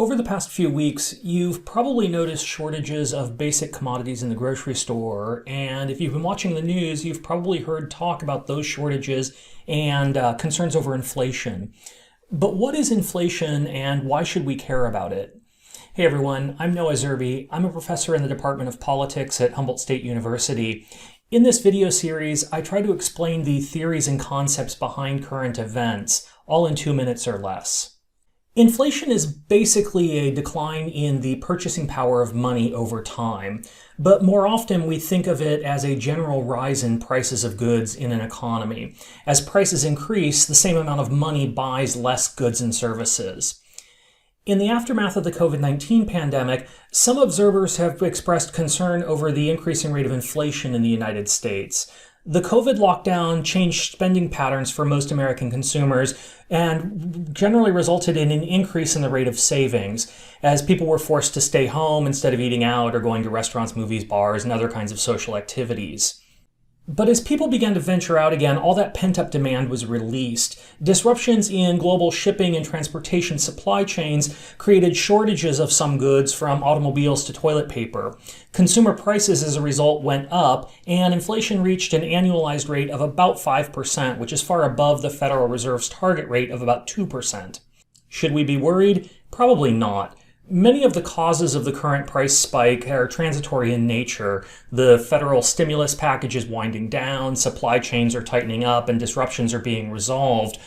Over the past few weeks, you've probably noticed shortages of basic commodities in the grocery store, and if you've been watching the news, you've probably heard talk about those shortages and concerns over inflation. But what is inflation and why should we care about it? Hey everyone, I'm Noah Zerbe. I'm a professor in the Department of Politics at Humboldt State University. In this video series, I try to explain the theories and concepts behind current events, all in 2 minutes or less. Inflation is basically a decline in the purchasing power of money over time, but more often we think of it as a general rise in prices of goods in an economy. As prices increase, the same amount of money buys less goods and services. In the aftermath of the COVID-19 pandemic, some observers have expressed concern over the increasing rate of inflation in the United States. The COVID lockdown changed spending patterns for most American consumers and generally resulted in an increase in the rate of savings, as people were forced to stay home instead of eating out or going to restaurants, movies, bars, and other kinds of social activities. But as people began to venture out again, all that pent-up demand was released. Disruptions in global shipping and transportation supply chains created shortages of some goods, from automobiles to toilet paper. Consumer prices as a result went up, and inflation reached an annualized rate of about 5%, which is far above the Federal Reserve's target rate of about 2%. Should we be worried? Probably not. Many of the causes of the current price spike are transitory in nature. The federal stimulus package is winding down, supply chains are tightening up, and disruptions are being resolved.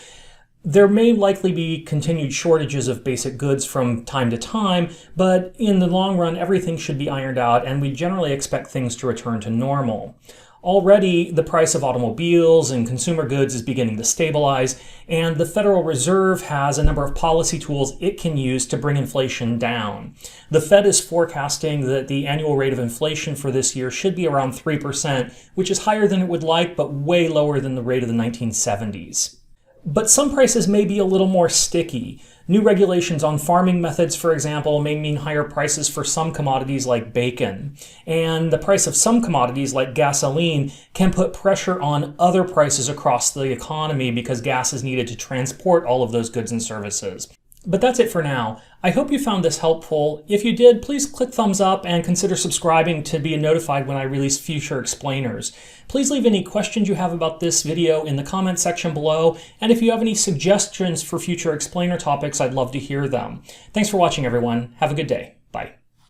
There may likely be continued shortages of basic goods from time to time, but in the long run, everything should be ironed out, and we generally expect things to return to normal. Already, the price of automobiles and consumer goods is beginning to stabilize, and the Federal Reserve has a number of policy tools it can use to bring inflation down. The Fed is forecasting that the annual rate of inflation for this year should be around 3%, which is higher than it would like, but way lower than the rate of the 1970s. But some prices may be a little more sticky. New regulations on farming methods, for example, may mean higher prices for some commodities like bacon. And the price of some commodities like gasoline can put pressure on other prices across the economy because gas is needed to transport all of those goods and services. But that's it for now. I hope you found this helpful. If you did, please click thumbs up and consider subscribing to be notified when I release future explainers. Please leave any questions you have about this video in the comment section below, and if you have any suggestions for future explainer topics, I'd love to hear them. Thanks for watching, everyone. Have a good day. Bye.